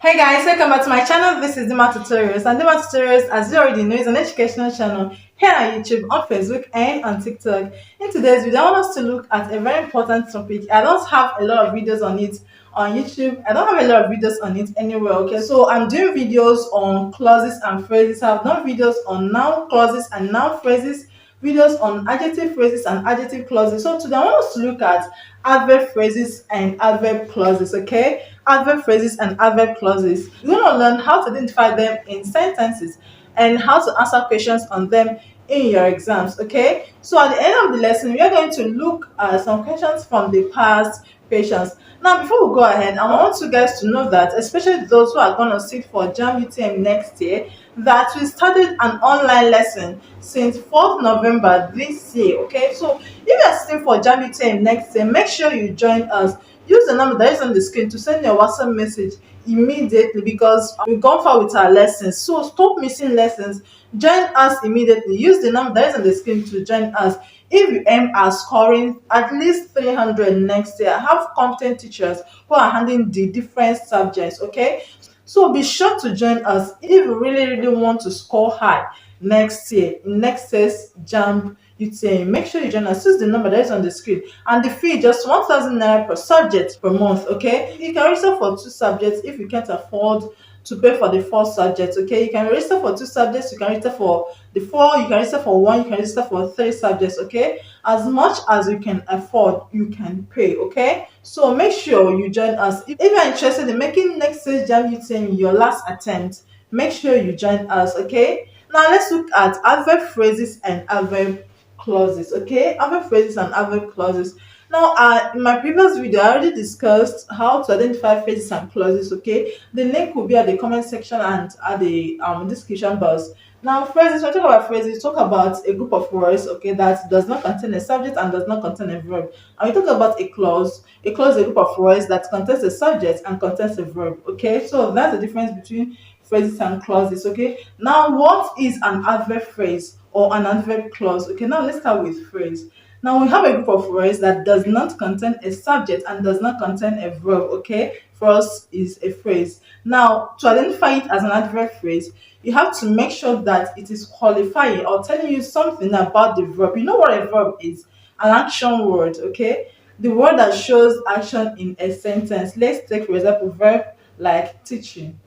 Hey guys, welcome back to my channel. This is Dima Tutorials, and Dima Tutorials, as you already know, is an educational channel here on YouTube, on Facebook, and on TikTok. In today's video, I want us to look at a very important topic. I don't have a lot of videos on it on YouTube. I don't have a lot of videos on it anywhere. Okay, so I'm doing videos on clauses and phrases. I've done videos on noun clauses and noun phrases, videos on adjective phrases and adjective clauses. So today I want us to look at adverb phrases and adverb clauses. Okay, adverb phrases and adverb clauses. You're going to learn how to identify them in sentences and how to answer questions on them in your exams. Okay, so at the end of the lesson, we are going to look at some questions from the past questions. Now, before we go ahead, I want you guys to know that, especially those who are going to sit for JAM UTM next year, that we started an online lesson since 4th November this year. Okay, so if you are sitting for JAM UTM next year, make sure you join us. Use the number that is on the screen to send your WhatsApp message immediately, because we've gone far with our lessons. So stop missing lessons. Join us immediately. Use the number that is on the screen to join us. If you aim at scoring at least 300 next year, I have competent teachers who are handling the different subjects. Okay, so be sure to join us if you really want to score high next year in next year's JAMB UTM. Make sure you join us. Use the number that is on the screen, and the fee just 1,000 naira per subject per month. Okay, you can register for 2 subjects if you can't afford to pay for the 4 subjects. Okay, you can register for 2 subjects, you can register for the 4, you can register for 1, you can register for 3 subjects. Okay, as much as you can afford, you can pay. Okay, so make sure you join us. If you're interested in making next year's JAMB UTM your last attempt, make sure you join us. Okay, now let's look at adverb phrases and adverb clauses. Okay, adverb phrases and adverb clauses. Now, in my previous video, I already discussed how to identify phrases and clauses. Okay, the link will be at the comment section and at the description box. Now, phrases, when we talk about phrases, talk about a group of words, okay, that does not contain a subject and does not contain a verb. And we talk about a clause is a group of words that contains a subject and contains a verb. Okay, so that's the difference between phrases and clauses. Okay, now what is an adverb phrase or an adverb clause? Okay, now let's start with phrase. Now we have a group of words that does not contain a subject and does not contain a verb. Okay, for us is a phrase. Now, to identify it as an adverb phrase, you have to make sure that it is qualifying or telling you something about the verb. You know what a verb is? An action word. Okay, the word that shows action in a sentence. Let's take for example verb like teaching,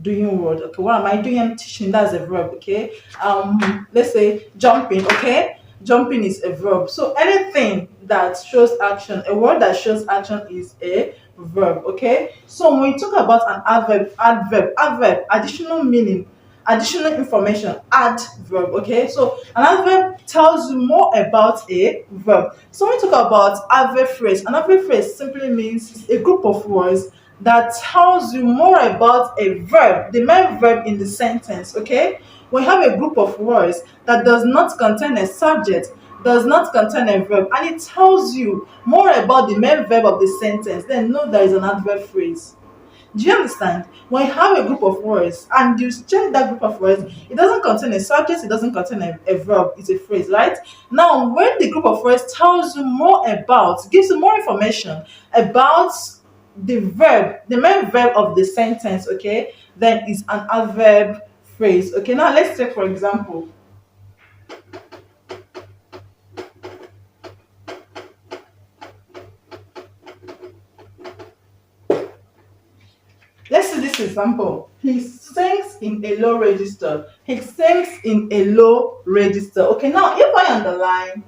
doing word. Okay, what am I doing? I'm teaching. That's a verb. Okay, let's say jumping. Okay, jumping is a verb. So anything that shows action, a word that shows action is a verb. Okay, so when we talk about an adverb, additional meaning, additional information, adverb. Okay, so an adverb tells you more about a verb. So when we talk about adverb phrase, an adverb phrase simply means a group of words that tells you more about a verb, the main verb in the sentence. Okay, we have a group of words that does not contain a subject, does not contain a verb, and it tells you more about the main verb of the sentence, then know there is an adverb phrase. Do you understand? When you have a group of words and you check that group of words, it doesn't contain a subject, it doesn't contain a verb, it's a phrase, right? Now, when the group of words tells you more about, gives you more information about the verb, the main verb of the sentence, okay, then it's an adverb phrase. Okay, now let's take for example. Let's see this example. He sings in a low register. He sings in a low register. Okay, now if I underline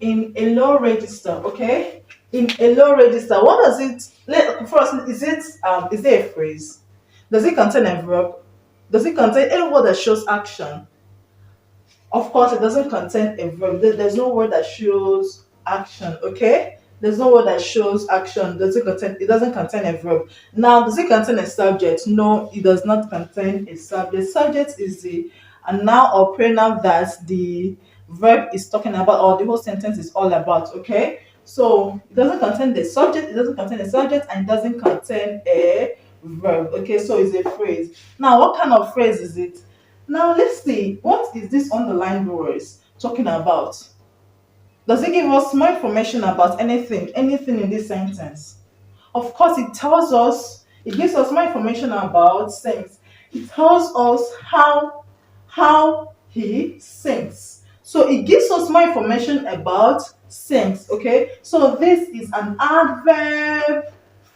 in a low register, okay, in a low register, what does it? First, is it a phrase? Does it contain a verb? Does it contain any word that shows action? Of course, it doesn't contain a verb. There's no word that shows action. Okay, there's no word that shows action. Does it contain? It doesn't contain a verb. Now, does it contain a subject? No, it does not contain a subject. Subject is the a noun or pronoun that the verb is talking about, or the whole sentence is all about. Okay, so it doesn't contain the subject. It doesn't contain a subject, and it doesn't contain a verb. Okay, so it's a phrase. Now, what kind of phrase is it? Now let's see, what is this underlined words talking about? Does it give us more information about anything in this sentence? Of course, it tells us, it gives us more information about things. It tells us how he sings. So it gives us more information about sings. Okay, so this is an adverb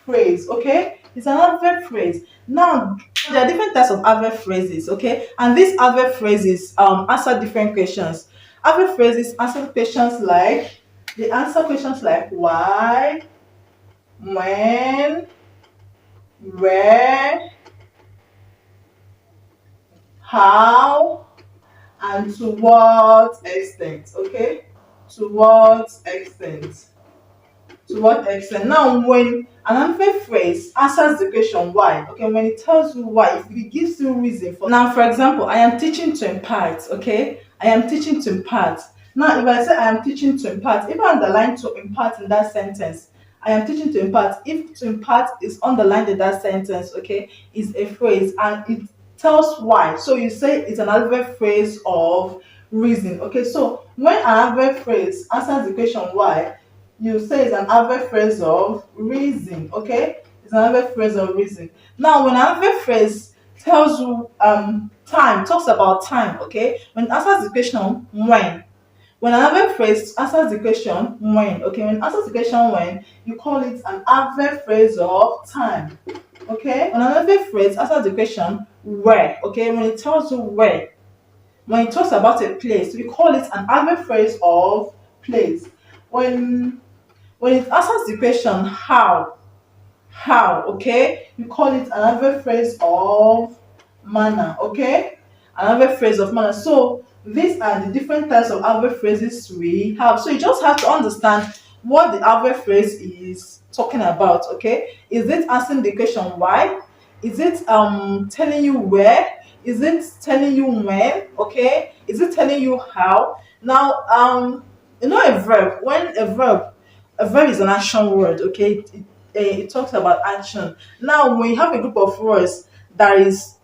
phrase. Okay, it's an adverb phrase. Now there are different types of adverb phrases. Okay, and these adverb phrases answer different questions. Adverb phrases answer questions like, they answer questions like why, when, where, how, and to what extent. Okay, to what extent. To what extent. Now when an adverb phrase answers the question why, okay, when it tells you why, if it gives you reason for, now for example, I am teaching to impart. Okay, I am teaching to impart. Now if I say I am teaching to impart, if I underline to impart in that sentence, I am teaching to impart, if to impart is underlined in that sentence, okay, is a phrase and it tells why. So you say it's an adverb phrase of reason. Okay, so when an adverb phrase answers the question why, you say it's an adverb phrase of reason. Okay, it's an adverb phrase of reason. Now when an adverb phrase tells you time, talks about time. Okay, when it answers the question when an adverb phrase answers the question when, okay, when it answers the question when, you call it an adverb phrase of time. Okay, when an adverb phrase answers the question where, okay, when it tells you where, when it talks about a place, we call it an adverb phrase of place. When it answers the question how, okay, you call it an adverb phrase of manner. Okay, an adverb phrase of manner. So these are the different types of adverb phrases we have. So you just have to understand what the adverb phrase is talking about. Okay, is it answering the question why, is it telling you where, is it telling you when, okay, is it telling you how. Now you know, a verb, when a verb is an action word. Okay, it talks about action. Now when you have a group of words that is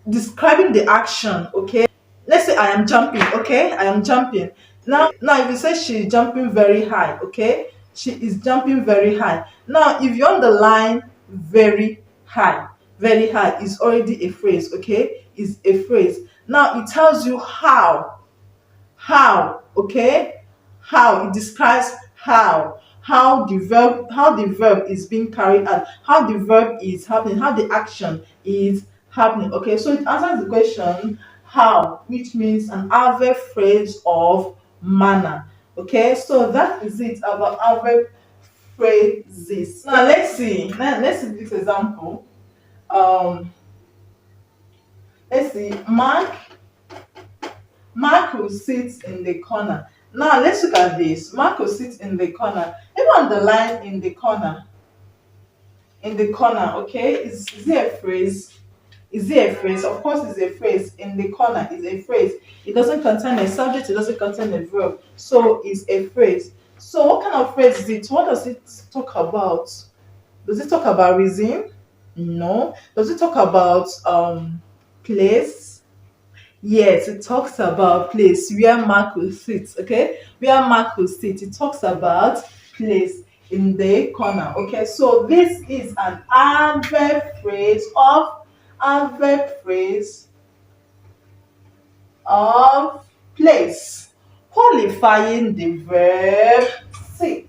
describing the action, okay, let's say I am jumping. Okay, I am jumping. Now if you say she's jumping very high, okay, she is jumping very high. Now if you underline very high is already a phrase. Okay, is a phrase. Now it tells you okay, how, it describes how the verb is being carried out, how the verb is happening, how the action is happening. Okay, so it answers the question how, which means an adverb phrase of manner. Okay, so that is it about adverb phrases. Now let's see this example. um let's see, Marco sits in the corner. Now let's look at this. Marco sits in the corner. Even on the line in the corner, okay, is it a phrase? Is it a phrase? Of course, it's a phrase. In the corner is a phrase. It doesn't contain a subject. It doesn't contain a verb. So it's a phrase. So what kind of phrase is it? What does it talk about? Does it talk about reason? No. Does it talk about place? Yes, it talks about place where Marco sits. Okay, where Marco sits. It talks about place in the corner. Okay, so this is an adverb phrase of place, qualifying the verb sit.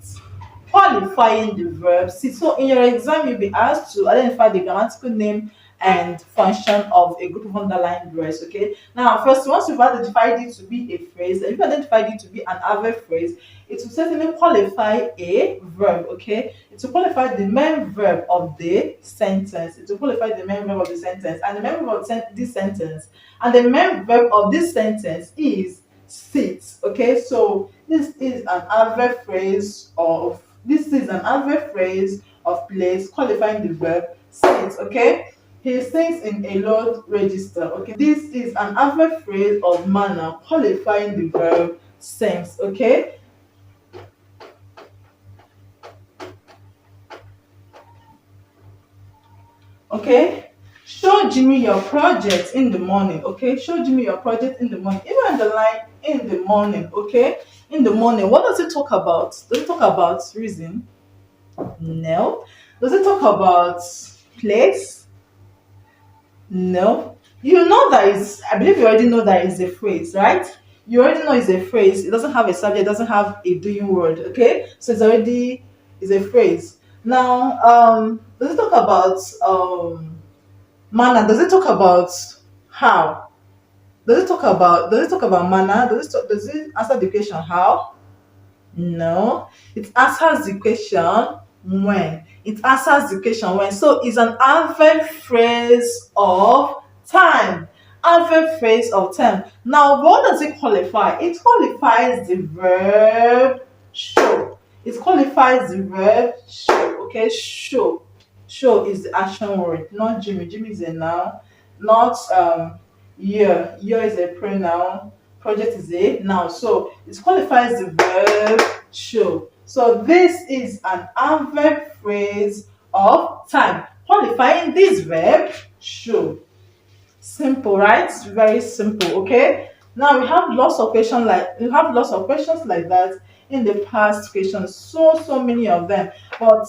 Qualifying the verb sit. So in your exam, you'll be asked to identify the grammatical name and function of a group of underlined words. Okay. Now, first, once you've identified it to be a phrase, and you've identified it to be an adverb phrase, it will certainly qualify a verb. Okay. It will qualify the main verb of the sentence. It will qualify the main verb of the sentence, and the main verb of this sentence, and the main verb of this sentence is sit. Okay. So this is an adverb phrase of place qualifying the verb sit. Okay. He sings in a loud register. Okay. This is an adverb phrase of manner qualifying the verb sings. Okay. Okay. Show Jimmy your project in the morning. Okay. Show Jimmy your project in the morning. Even in the line in the morning. Okay. In the morning. What does it talk about? Does it talk about reason? No. Does it talk about place? No. You know that is, I believe you already know that is a phrase, right? You already know it's a phrase. It doesn't have a subject, it doesn't have a doing word, okay? So it's already is a phrase. Now, does it talk about manner? Does it talk about how? Does it talk about manner? Does it answer the question how? No, it answers the question when. It answers the question when. So it's an adverb phrase of time. Adverb phrase of time. Now, what does it qualify? It qualifies the verb show. It qualifies the verb show. Okay, show. Show is the action word, not Jimmy. Jimmy is a noun, not year. Year is a pronoun. Project is a noun. So it qualifies the verb show. So this is an adverb phrase of time qualifying this verb show. Simple, right? Very simple. Okay. Now we have lots of questions like that in the past questions. So many of them. But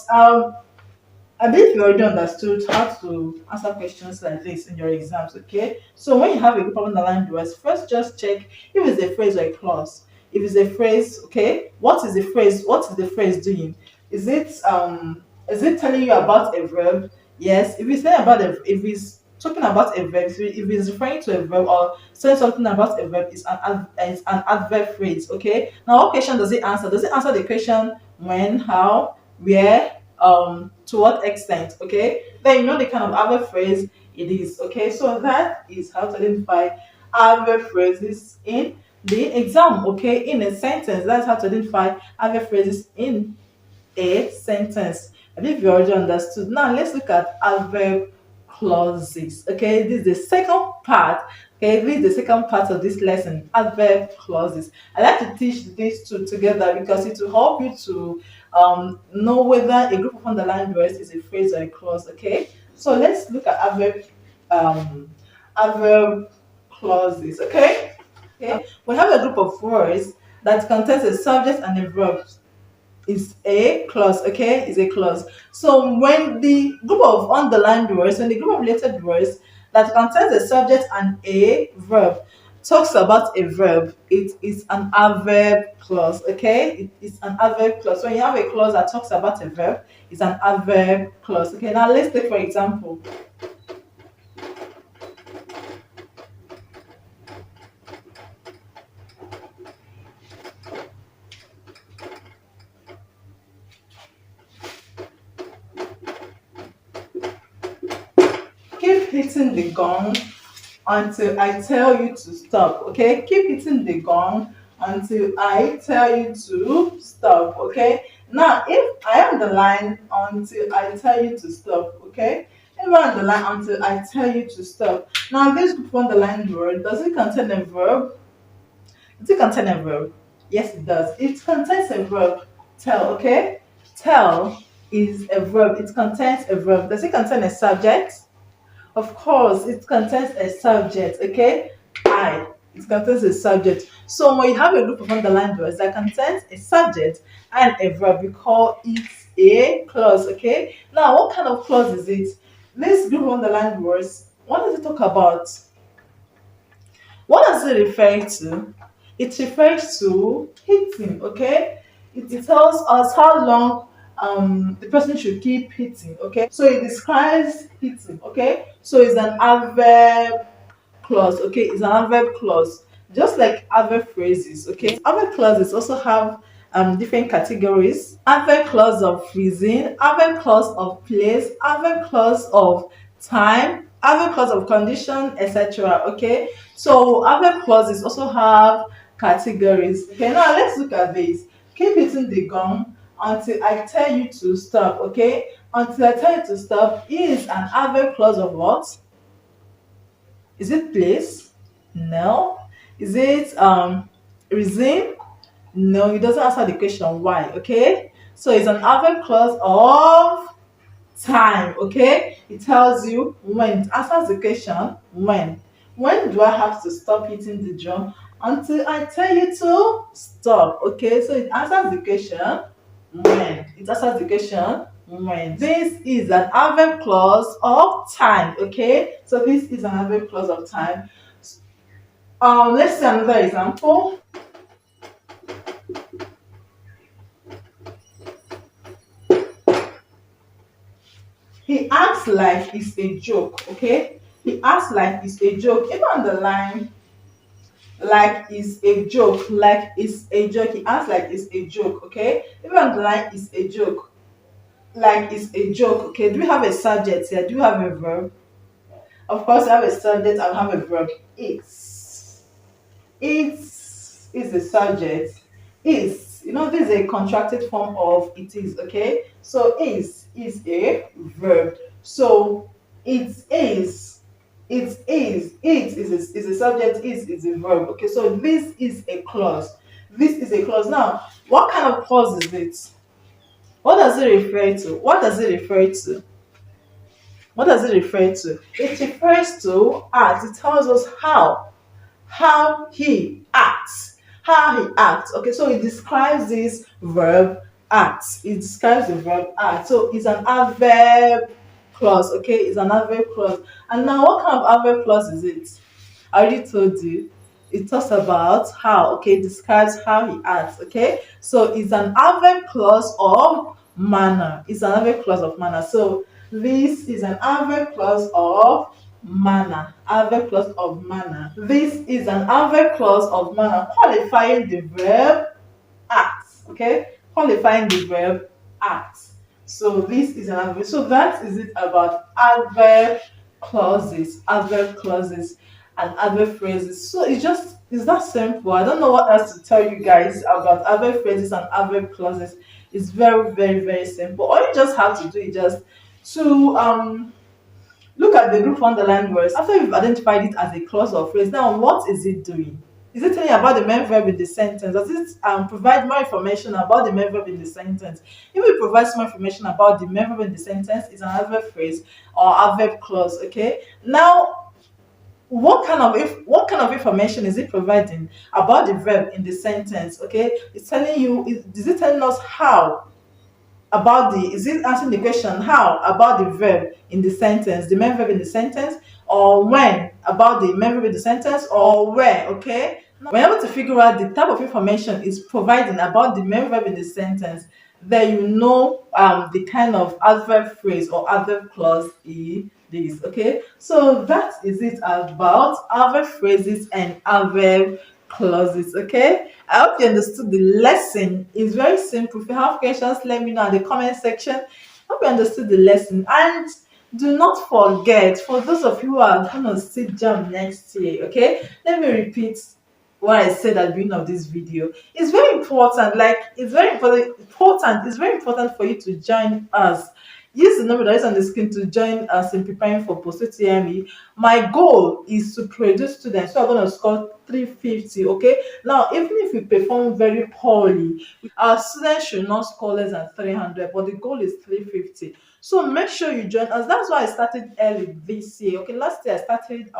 I believe you already understood how to answer questions like this in your exams, okay? So when you have a group of underlined words, first just check if it's a phrase or a clause. If it's a phrase, okay, what is the phrase? What is the phrase doing? Is it telling you about a verb? Yes. If it's talking about a verb, if it's referring to a verb or saying something about a verb, it's an adverb phrase, okay? Now what question does it answer? Does it answer the question when, how, where, to what extent, okay? Then you know the kind of adverb phrase it is, okay? So that is how to identify adverb phrases in the exam, okay? In a sentence, that's how to identify adverb phrases in a sentence. I believe you already understood. Now let's look at adverb clauses. Okay, this is the second part. Okay, this is the second part of this lesson. Adverb clauses. I like to teach these two together because it will help you to know whether a group of underlined words is a phrase or a clause. Okay, so let's look at um, adverb clauses. Okay, okay. We have a group of words that contains a subject and a verb is a clause, okay? Is a clause. So when the group of underlined words, when the group of related words that contains a subject and a verb talks about a verb, it is an adverb clause, okay? It is an adverb clause. When you have a clause that talks about a verb, it's an adverb clause. Okay, now let's take for example. Keep hitting the gong until I tell you to stop. Okay, keep hitting the gong until I tell you to stop. Okay, now if I underline until I tell you to stop, okay, if I underline until I tell you to stop. Now this group underlined word, does it contain a verb? Does it contain a verb? Yes, it does. It contains a verb. Tell, okay? Tell is a verb. It contains a verb. Does it contain a subject? Of course, it contains a subject, okay? I. It contains a subject. So when you have a group of underlined words that contains a subject and a verb, we call it a clause, okay? Now, what kind of clause is it? This group of underlined words, what does it talk about? What does it refer to? It refers to hitting, okay? It tells us how long the person should keep hitting, okay? So it describes hitting, okay? So it's an adverb clause, okay? It's an adverb clause, just like adverb phrases, okay? Adverb clauses also have different categories. Adverb clause of reason, adverb clause of place, adverb clause of time, adverb clause of condition, etc. Okay, so adverb clauses also have categories. Okay, now let's look at this. Keep hitting the gong until I tell you to stop. Okay, until I tell you to stop is an adverb clause of what? Is it place? No. Is it reason? No, it doesn't answer the question why. Okay, so it's an adverb clause of time. Okay, it tells you when. It answers the question when. When do I have to stop hitting the drum? Until I tell you to stop. Okay, so it answers the question when. It answers the question when. This is an adverb clause of time. Okay, so this is an adverb clause of time. Let's see another example. He acts like it's a joke. Okay, he acts like it's a joke. Even on the line, like it's a joke, like it's a joke. He acts like it's a joke. Okay, even on the line, it's a joke, like it's a joke. Okay, do we have a subject here? Do we have a verb? Of course, I have a subject and have a verb. It's the subject. Is, this is a contracted form of it is. Okay, so is a verb. So it is a subject, is a verb. Okay, so this is a clause. This is a clause. Now, what kind of clause is it? What does it refer to? What does it refer to? What does it refer to? It refers to as, it tells us how he acts. How he acts. Okay, so it describes this verb act. It describes the verb act. So it's an adverb clause. Okay, it's an adverb clause. And now, what kind of adverb clause is it? I already told you. It talks about how. Okay, it describes how he acts. Okay, so it's an adverb clause of manner. It's an adverb clause of manner. So this is an adverb clause of manner. Adverb clause of manner. This is an adverb clause of manner qualifying the verb act. Okay, qualifying the verb act. So this is an adverb. So that is it about adverb clauses, and adverb phrases. So it's that simple. I don't know what else to tell you guys about adverb phrases and adverb clauses. It's very, very, very simple. All you just have to do is just to look at the group underlined words. After you've identified it as a clause or phrase, now what is it doing? Is it telling you about the main verb in the sentence? Does it provide more information about the main verb in the sentence? If it provides more information about the main verb in the sentence, it's an adverb phrase or adverb clause. Okay. Now, what kind of information is it providing about the verb in the sentence? Okay, it's telling you. Is it telling us how about the, is it answering the question how about the verb in the sentence, the main verb in the sentence, or when about the main verb in the sentence, or where? Okay, when you're able to figure out the type of information is providing about the main verb in the sentence, then you know the kind of adverb phrase or adverb clause it is. Okay, so that is it about adverb phrases and adverb clauses. Okay, I hope you understood the lesson. It's very simple. If you have questions, let me know in the comment section. I hope you understood the lesson, and do not forget, for those of you who are gonna sit jam next year, okay, let me repeat what I said at the beginning of this video. It's very important, like it's very important for you to join us. Use the number that is on the screen to join us in preparing for post UTME. My goal is to produce students who are going to score 350. Okay, now even if you perform very poorly, our students should not score less than 300, but the goal is 350. So make sure you join us. That's why I started early this year. Okay, last year I started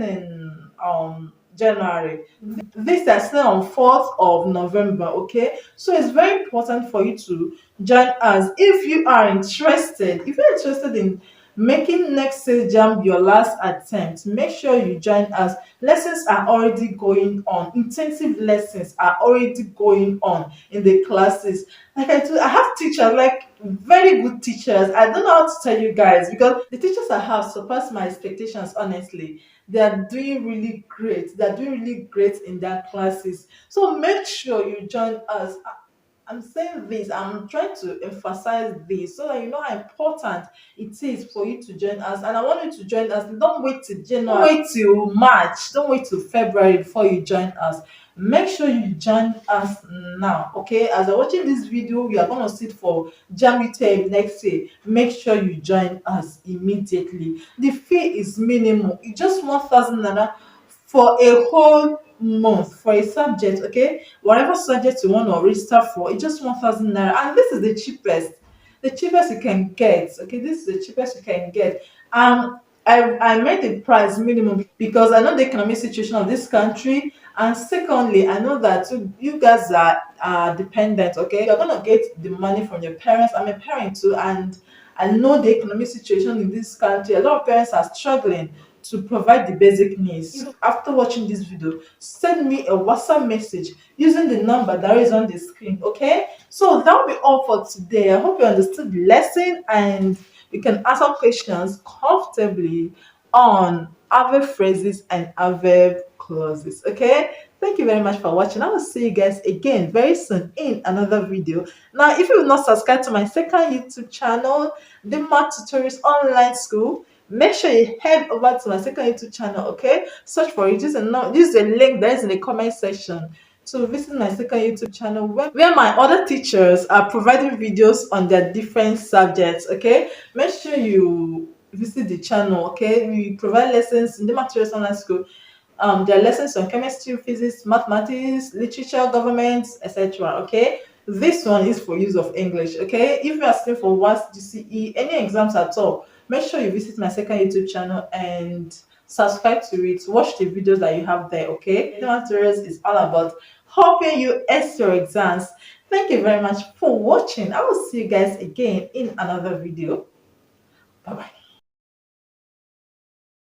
in January. This is still on 4th of November. Okay, so it's very important for you to join us if you are interested. If you're interested in making next year's jam your last attempt, make sure you join us. Lessons are already going on. Intensive lessons are already going on in the classes. Like I told, I have teachers, like very good teachers. I don't know how to tell you guys because the teachers I have surpassed my expectations. Honestly, they are doing really great. They are doing really great in their classes. So make sure you join us. I'm saying this, I'm trying to emphasize this so that you know how important it is for you to join us. And I want you to join us. Don't wait till January, don't wait till March, don't wait till February before you join us. Make sure you join us now. Okay, as you're watching this video, you are going to sit for JAM next year. Make sure you join us immediately. The fee is minimal. It's just 1,000 naira for a whole month for a subject. Okay, whatever subject you want to register for, it's just 1,000 naira, and this is the cheapest you can get. Okay, this is the cheapest you can get. I made the price minimum because I know the economic situation of this country, And secondly, I know that you guys are dependent, okay? You're gonna get the money from your parents. I'm a parent too, and I know the economic situation in this country. A lot of parents are struggling to provide the basic needs. If after watching this video, send me a WhatsApp message using the number that is on the screen, okay? So that'll be all for today. I hope you understood the lesson and you can answer questions comfortably on adverb phrases and adverb clauses. Okay, thank you very much for watching. I will see you guys again very soon in another video. Now, if you have not subscribed to my second YouTube channel, the Math Tutorials Online School, make sure you head over to my second YouTube channel. Okay, search for it. Use the link that is in the comment section to visit my second YouTube channel where my other teachers are providing videos on their different subjects. Okay, make sure you visit the channel. Okay, we provide lessons in the Materials Online School. There are lessons on chemistry, physics, mathematics, literature, government, etc. Okay, this one is for use of English. Okay, if you are still for WAS, GCE, any exams at all, make sure you visit my second YouTube channel and subscribe to it. Watch the videos that you have there. Okay, the materials is all about helping you ace your exams. Thank you very much for watching. I will see you guys again in another video. Bye bye.